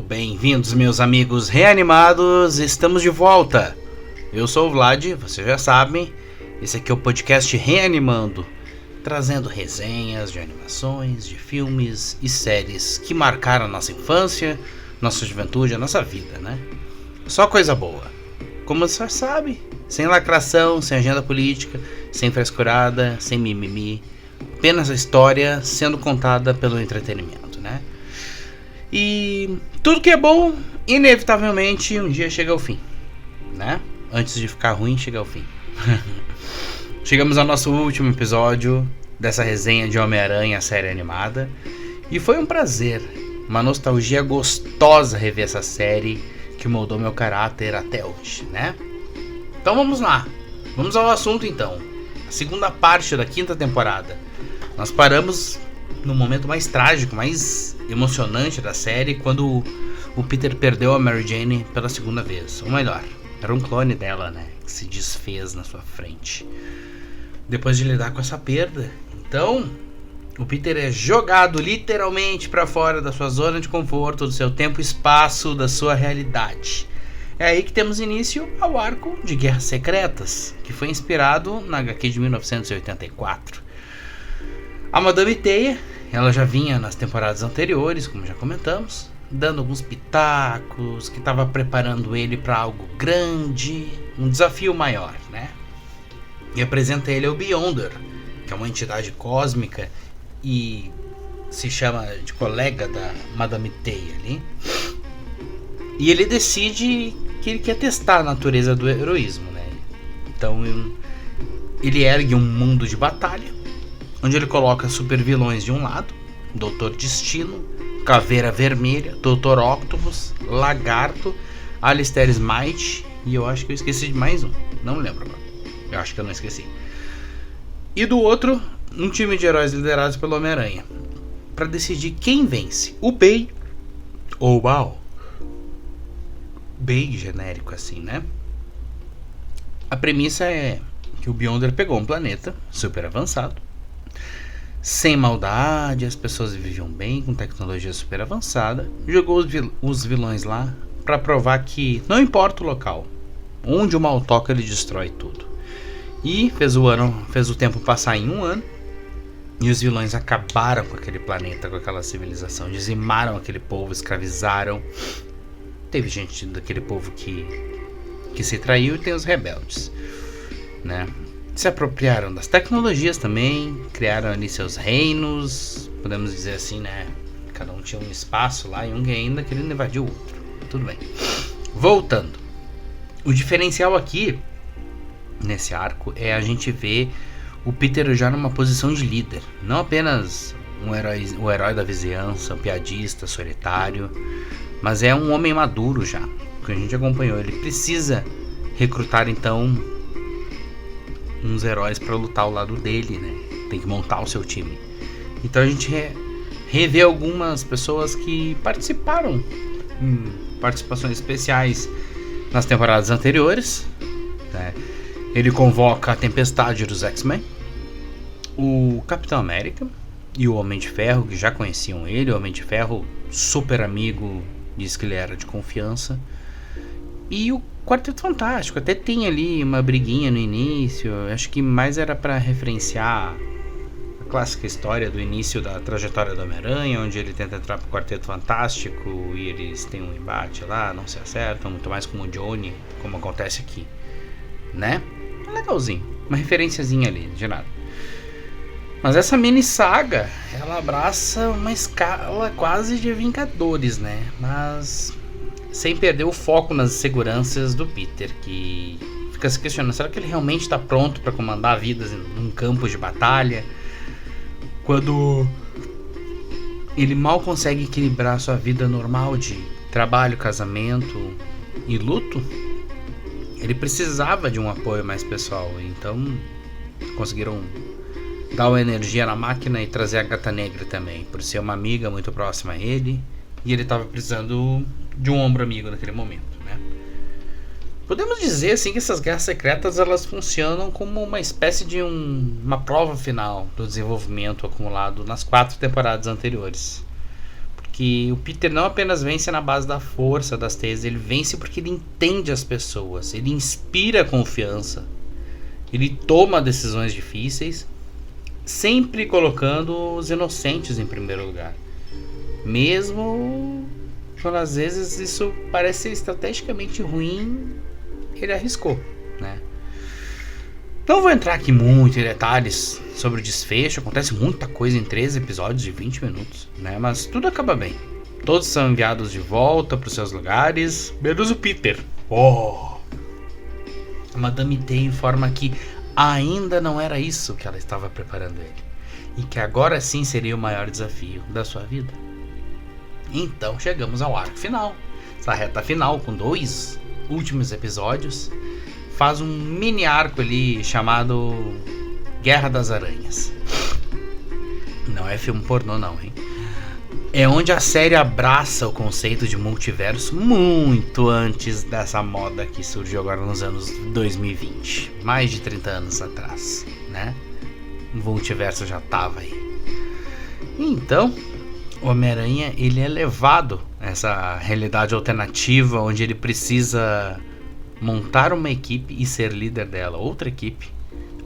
Bem-vindos, meus amigos reanimados, estamos de volta. Eu sou o Vlad, vocês já sabem, esse aqui é o podcast Reanimando, trazendo resenhas de animações, de filmes e séries que marcaram a nossa infância, nossa juventude, a nossa vida, né? Só coisa boa. Como você sabe, sem lacração, sem agenda política, sem frescurada, sem mimimi, apenas a história sendo contada pelo entretenimento, né? E tudo que é bom, inevitavelmente, um dia chega ao fim, né? Antes de ficar ruim, chega ao fim. Chegamos ao nosso último episódio dessa resenha de Homem-Aranha, a série animada. E foi um prazer, uma nostalgia gostosa rever essa série que moldou meu caráter até hoje, né? Então vamos lá, vamos ao assunto então. A segunda parte da quinta temporada. Nós paramos no momento mais trágico, mais emocionante da série, quando o Peter perdeu a Mary Jane pela segunda vez. Ou melhor, era um clone dela, né, que se desfez na sua frente. Depois de lidar com essa perda, então, o Peter é jogado literalmente para fora da sua zona de conforto, do seu tempo e espaço, da sua realidade. É aí que temos início ao arco de Guerras Secretas, que foi inspirado na HQ de 1984. A Madame Teia, ela já vinha nas temporadas anteriores, como já comentamos, dando alguns pitacos, que estava preparando ele para algo grande, um desafio maior, né? E apresenta ele ao Beyonder, que é uma entidade cósmica e se chama de colega da Madame Teia ali. E ele decide que ele quer testar a natureza do heroísmo, né? Então ele ergue um mundo de batalha, onde ele coloca super vilões de um lado, Doutor Destino, Caveira Vermelha, Doutor Octopus, Lagarto, Alistair Smite, e eu acho que eu esqueci de mais um, não lembro agora, eu acho que eu não esqueci. E do outro, um time de heróis liderados pelo Homem-Aranha, para decidir quem vence, o Bay ou o Bao. Bem genérico assim, né? A premissa é que o Beyonder pegou um planeta super avançado, sem maldade, as pessoas viviam bem, com tecnologia super avançada, jogou os vilões lá para provar que não importa o local, onde o mal toca ele destrói tudo. E fez o tempo passar em um ano, e os vilões acabaram com aquele planeta, com aquela civilização, dizimaram aquele povo, escravizaram. Teve gente daquele povo que se traiu, e tem os rebeldes, né? Se apropriaram das tecnologias também, criaram ali seus reinos, podemos dizer assim, né? Cada um tinha um espaço lá e um ainda querendo invadir o outro. Tudo bem. Voltando. O diferencial aqui, nesse arco, é a gente ver o Peter já numa posição de líder. Não apenas o herói da vizinhança, um piadista, solitário, mas é um homem maduro já, que a gente acompanhou. Ele precisa recrutar então uns heróis para lutar ao lado dele, né? Tem que montar o seu time. Então a gente revê algumas pessoas que participaram em participações especiais nas temporadas anteriores, né? Ele convoca a Tempestade dos X-Men, o Capitão América e o Homem de Ferro, que já conheciam ele. O Homem de Ferro, super amigo, diz que ele era de confiança. E o Quarteto Fantástico, até tem ali uma briguinha no início, acho que mais era para referenciar a clássica história do início da trajetória do Homem-Aranha, onde ele tenta entrar pro Quarteto Fantástico e eles têm um embate lá, não se acertam, muito mais como o Johnny, como acontece aqui, né? É legalzinho, uma referenciazinha ali, de nada. Mas essa mini saga, ela abraça uma escala quase de Vingadores, né? Mas sem perder o foco nas seguranças do Peter, que fica se questionando, será que ele realmente está pronto para comandar vidas num campo de batalha, quando ele mal consegue equilibrar sua vida normal de trabalho, casamento e luto? Ele precisava de um apoio mais pessoal, então conseguiram dar uma energia na máquina e trazer a Gata Negra também, por ser uma amiga muito próxima a ele, e ele estava precisando de um ombro amigo naquele momento, né? Podemos dizer assim que essas guerras secretas, elas funcionam como uma espécie de uma prova final do desenvolvimento acumulado nas 4 temporadas anteriores. que o Peter não apenas vence na base da força das teias, ele vence porque ele entende as pessoas, ele inspira confiança, ele toma decisões difíceis, sempre colocando os inocentes em primeiro lugar, mesmo quando às vezes isso parece ser estrategicamente ruim, ele arriscou, né? Não vou entrar aqui muito em detalhes sobre o desfecho, acontece muita coisa em 13 episódios de 20 minutos, né? Mas tudo acaba bem. Todos são enviados de volta para os seus lugares, menos o Peter. A Madame T informa que ainda não era isso que ela estava preparando ele, e que agora sim seria o maior desafio da sua vida. Então chegamos ao arco final, essa reta final com 2 últimos episódios. Faz um mini arco ali chamado Guerra das Aranhas. Não é filme pornô não, hein? É onde a série abraça o conceito de multiverso muito antes dessa moda que surgiu agora nos anos 2020. Mais de 30 anos atrás, né? O multiverso já tava aí. Então, o Homem-Aranha, ele é levado a essa realidade alternativa onde ele precisa montar uma equipe e ser líder dela, outra equipe,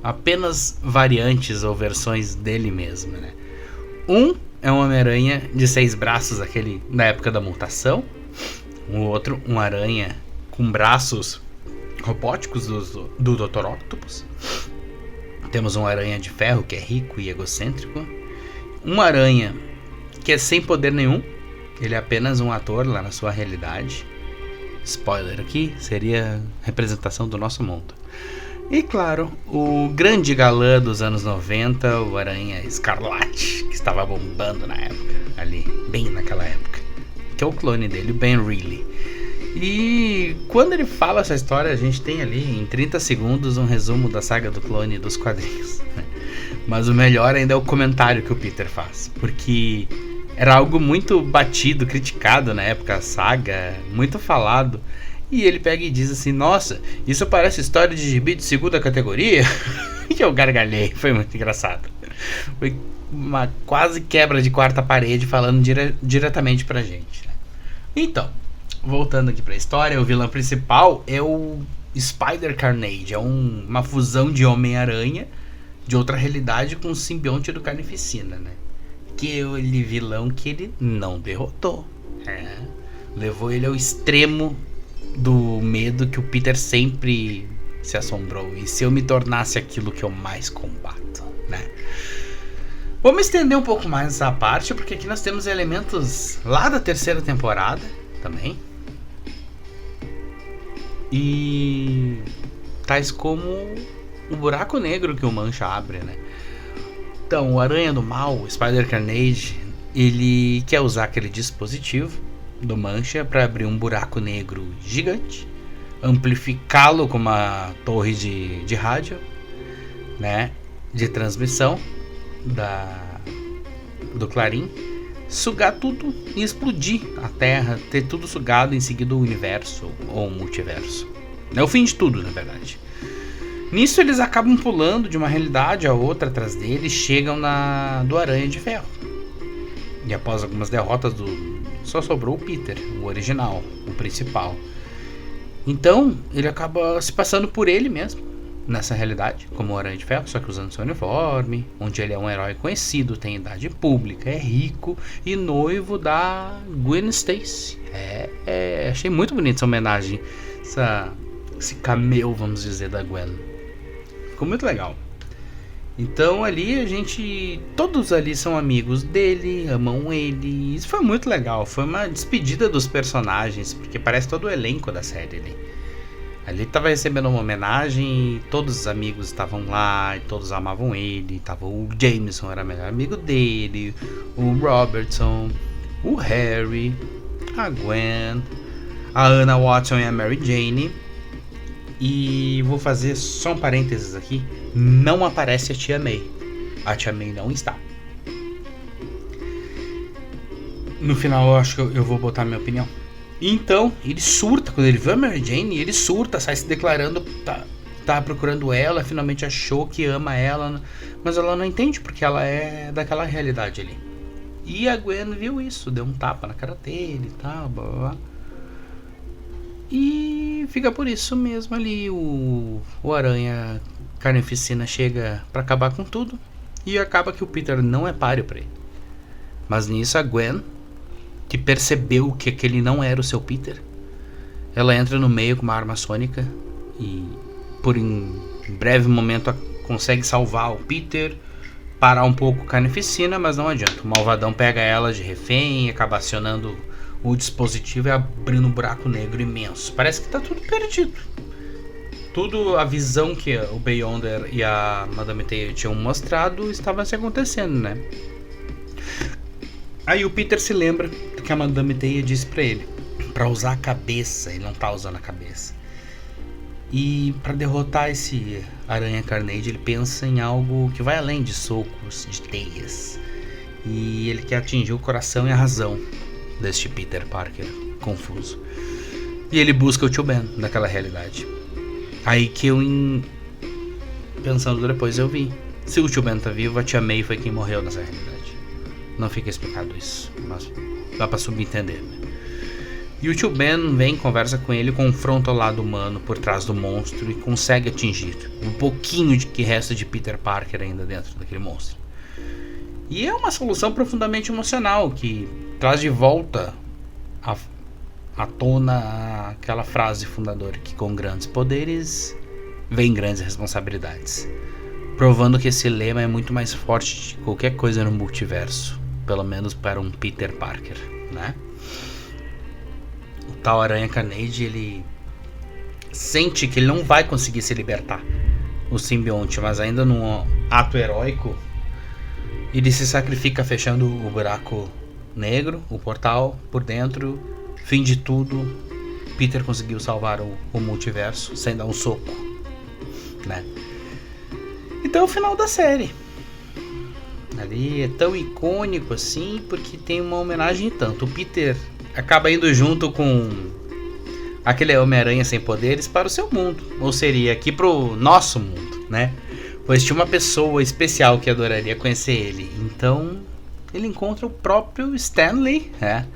apenas variantes ou versões dele mesmo, né? Um é um Homem-Aranha de 6 braços, aquele na época da mutação. O outro, um aranha com braços robóticos do Dr. Octopus. Temos um aranha de ferro que é rico e egocêntrico. Um aranha que é sem poder nenhum, ele é apenas um ator lá na sua realidade. Spoiler aqui, seria representação do nosso mundo. E claro, o grande galã dos anos 90, o Aranha Escarlate, que estava bombando na época, ali, bem naquela época, que é o clone dele, o Ben Reilly. E quando ele fala essa história, a gente tem ali em 30 segundos um resumo da saga do clone dos quadrinhos. Mas o melhor ainda é o comentário que o Peter faz, porque era algo muito batido, criticado na época, a saga, muito falado. E ele pega e diz assim: nossa, isso parece história de gibi de segunda categoria. E eu gargalhei, foi muito engraçado. Foi uma quase quebra de quarta parede falando diretamente pra gente. Então, voltando aqui pra história, o vilão principal é o Spider-Carnage. É uma fusão de Homem-Aranha de outra realidade com o simbionte do Carnificina, né? Que é aquele vilão que ele não derrotou. Levou ele ao extremo do medo que o Peter sempre se assombrou. E se eu me tornasse aquilo que eu mais combato, né? Vamos estender um pouco mais essa parte, porque aqui nós temos elementos lá da 3ª temporada também. E tais como o buraco negro que o Mancha abre, né? Então, o Aranha do Mal, o Spider-Carnage, ele quer usar aquele dispositivo do Mancha para abrir um buraco negro gigante, amplificá-lo com uma torre de rádio, né, de transmissão do Clarim, sugar tudo e explodir a Terra, ter tudo sugado, em seguida o universo ou o multiverso. É o fim de tudo, na verdade. Nisso eles acabam pulando de uma realidade a outra atrás deles, chegam do Aranha de Ferro. E após algumas derrotas só sobrou o Peter, o original, o principal. Então ele acaba se passando por ele mesmo, nessa realidade, como o Aranha de Ferro, só que usando seu uniforme, onde ele é um herói conhecido, tem idade pública, é rico e noivo da Gwen Stacy. Achei muito bonita essa homenagem, esse cameo, vamos dizer, da Gwen. Ficou muito legal. Então ali todos ali são amigos dele, amam ele. Isso foi muito legal. Foi uma despedida dos personagens, porque parece todo o elenco da série ali. Ali estava recebendo uma homenagem e todos os amigos estavam lá e todos amavam ele. Tava o Jameson, era o melhor amigo dele, o Robertson, o Harry, a Gwen, a Anna Watson e a Mary Jane. E vou fazer só um parênteses aqui. Não aparece a Tia May. A Tia May não está. No final eu acho que eu vou botar a minha opinião. Então, ele surta. Quando ele vê a Mary Jane, ele surta, sai se declarando, tá procurando ela, finalmente achou que ama ela, mas ela não entende porque ela é daquela realidade ali. E a Gwen viu isso, deu um tapa na cara dele e tal, blá blá blá. E fica por isso mesmo ali. O Aranha Carnificina chega pra acabar com tudo. E acaba que o Peter não é páreo pra ele. Mas nisso a Gwen, que percebeu que aquele não era o seu Peter, ela entra no meio com uma arma sônica e por um breve momento consegue salvar o Peter, parar um pouco a Carnificina, mas não adianta. O malvadão pega ela de refém e acaba acionando o dispositivo e abrindo um buraco negro imenso. Parece que tá tudo perdido. Tudo, a visão que o Beyonder e a Madame Teia tinham mostrado estava se acontecendo, né? Aí o Peter se lembra do que a Madame Teia disse pra ele, pra usar a cabeça. Ele não tá usando a cabeça. E pra derrotar esse Aranha Carnage, ele pensa em algo que vai além de socos, de teias. E ele quer atingir o coração e a razão deste Peter Parker confuso. E ele busca o Tio Ben naquela realidade. Aí que eu, pensando depois, eu vi. Se o Tio Ben tá vivo, a Tia May foi quem morreu nessa realidade. Não fica explicado isso, mas dá pra subentender, né? E o Tio Ben vem, conversa com ele, confronta o lado humano por trás do monstro e consegue atingir um pouquinho de que resta de Peter Parker ainda dentro daquele monstro. E é uma solução profundamente emocional que traz de volta à tona aquela frase fundadora que com grandes poderes vem grandes responsabilidades, provando que esse lema é muito mais forte de qualquer coisa no multiverso, pelo menos para um Peter Parker, né? O tal Aranha Carnage, ele sente que ele não vai conseguir se libertar, o simbionte, mas ainda num ato heróico, ele se sacrifica fechando o buraco negro, o portal por dentro. Fim de tudo, Peter conseguiu salvar o multiverso sem dar um soco, né? Então é o final da série. Ali é tão icônico assim porque tem uma homenagem tanto. O Peter acaba indo junto com aquele Homem-Aranha sem poderes para o seu mundo, ou seria aqui pro nosso mundo, né? Pois tinha uma pessoa especial que adoraria conhecer ele. Então ele encontra o próprio Stan Lee, né?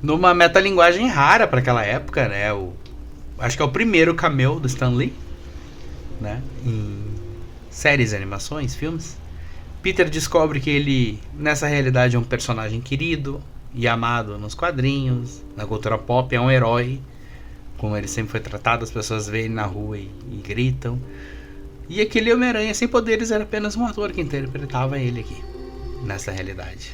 Numa metalinguagem rara para aquela época, né? Acho que é o primeiro cameo do Stan Lee, né? Em séries, animações, filmes. Peter descobre que ele, nessa realidade, é um personagem querido e amado nos quadrinhos, na cultura pop, é um herói, como ele sempre foi tratado. As pessoas veem ele na rua e gritam. E aquele Homem-Aranha sem poderes era apenas um ator que interpretava ele aqui, nessa realidade.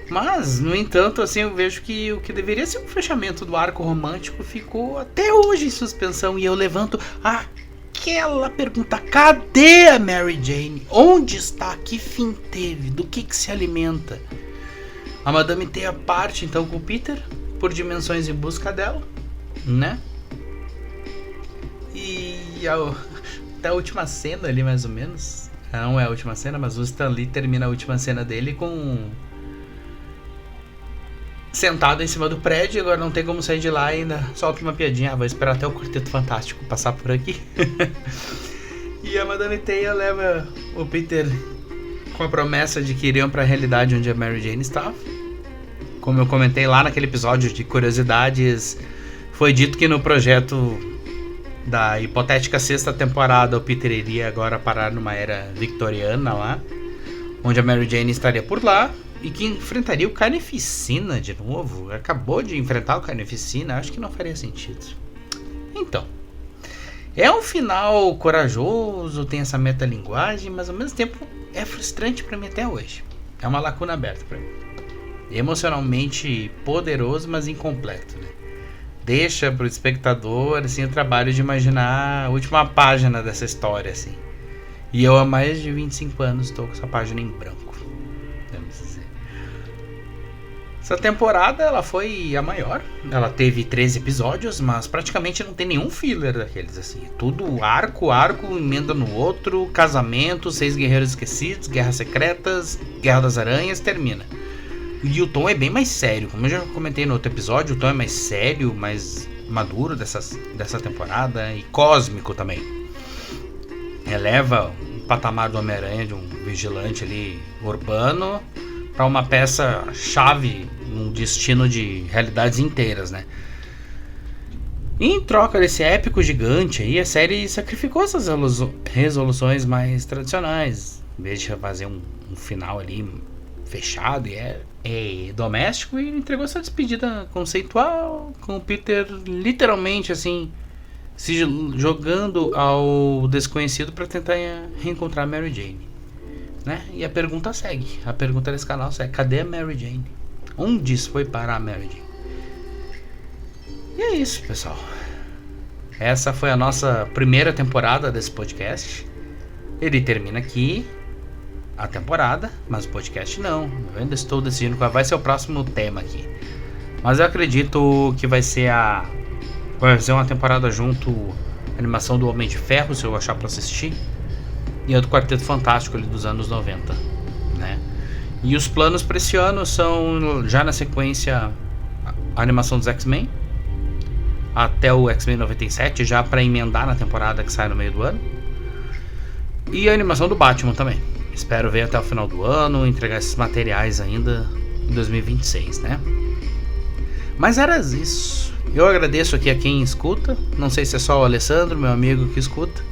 Mas, no entanto, assim, eu vejo que o que deveria ser um fechamento do arco romântico ficou até hoje em suspensão. E eu levanto aquela pergunta: cadê a Mary Jane? Onde está? Que fim teve? Do que se alimenta? A Madame Teia parte então com o Peter por dimensões em busca dela, né? E até a última cena ali, mais ou menos. Não é a última cena, mas o Stan Lee termina a última cena dele com sentado em cima do prédio. Agora não tem como sair de lá e ainda solta uma piadinha: vou esperar até o Quarteto Fantástico passar por aqui. E a Madame Teia leva o Peter com a promessa de que iriam para a realidade onde a Mary Jane estava. Como eu comentei lá naquele episódio de curiosidades, foi dito que no projeto da hipotética sexta temporada o Peter iria agora parar numa era victoriana lá, onde a Mary Jane estaria por lá e que enfrentaria o Carnificina de novo. Acabou de enfrentar o Carnificina, acho que não faria sentido. Então, é um final corajoso, tem essa metalinguagem, mas ao mesmo tempo é frustrante pra mim até hoje. É uma lacuna aberta pra mim. Emocionalmente poderoso, mas incompleto, né? Deixa pro espectador assim o trabalho de imaginar a última página dessa história, assim. E eu há mais de 25 anos estou com essa página em branco, vamos dizer. Essa temporada ela foi a maior. Ela teve 13 episódios, mas praticamente não tem nenhum filler daqueles, assim. Tudo arco, emenda no outro, casamento, 6 guerreiros esquecidos, guerras secretas, Guerra das Aranhas, termina. E o tom é bem mais sério. Como eu já comentei no outro episódio, o tom é mais sério, mais maduro dessa temporada, e cósmico também. Eleva o patamar do Homem-Aranha de um vigilante ali urbano para uma peça chave num destino de realidades inteiras, né? Em troca desse épico gigante aí, a série sacrificou essas resoluções mais tradicionais, em vez de fazer um final ali fechado e doméstico, e entregou essa despedida conceitual, com o Peter literalmente assim se jogando ao desconhecido para tentar reencontrar a Mary Jane, né? E a pergunta segue, a pergunta desse canal segue: cadê a Mary Jane? Onde foi parar a Mary Jane? E é isso, pessoal. Essa foi a nossa primeira temporada desse podcast. Ele termina aqui a temporada, mas o podcast não. Eu ainda estou decidindo qual vai ser o próximo tema aqui. Mas eu acredito que vai ser uma temporada junto a animação do Homem de Ferro, se eu achar pra assistir, e a do Quarteto Fantástico ali dos anos 90, né? E os planos para esse ano são, já na sequência, a animação dos X-Men até o X-Men 97, já para emendar na temporada que sai no meio do ano, e a animação do Batman também. Espero ver até o final do ano, entregar esses materiais ainda em 2026, né? Mas era isso. Eu agradeço aqui a quem escuta. Não sei se é só o Alessandro, meu amigo, que escuta,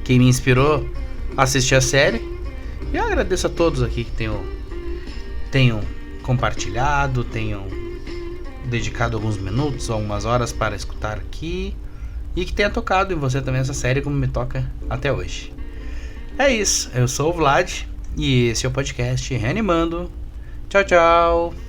quem me inspirou a assistir a série. E eu agradeço a todos aqui que tenham compartilhado, tenham dedicado alguns minutos, algumas horas para escutar aqui, e que tenha tocado em você também essa série como me toca até hoje. É isso, eu sou o Vlad e esse é o podcast Reanimando. Tchau, tchau!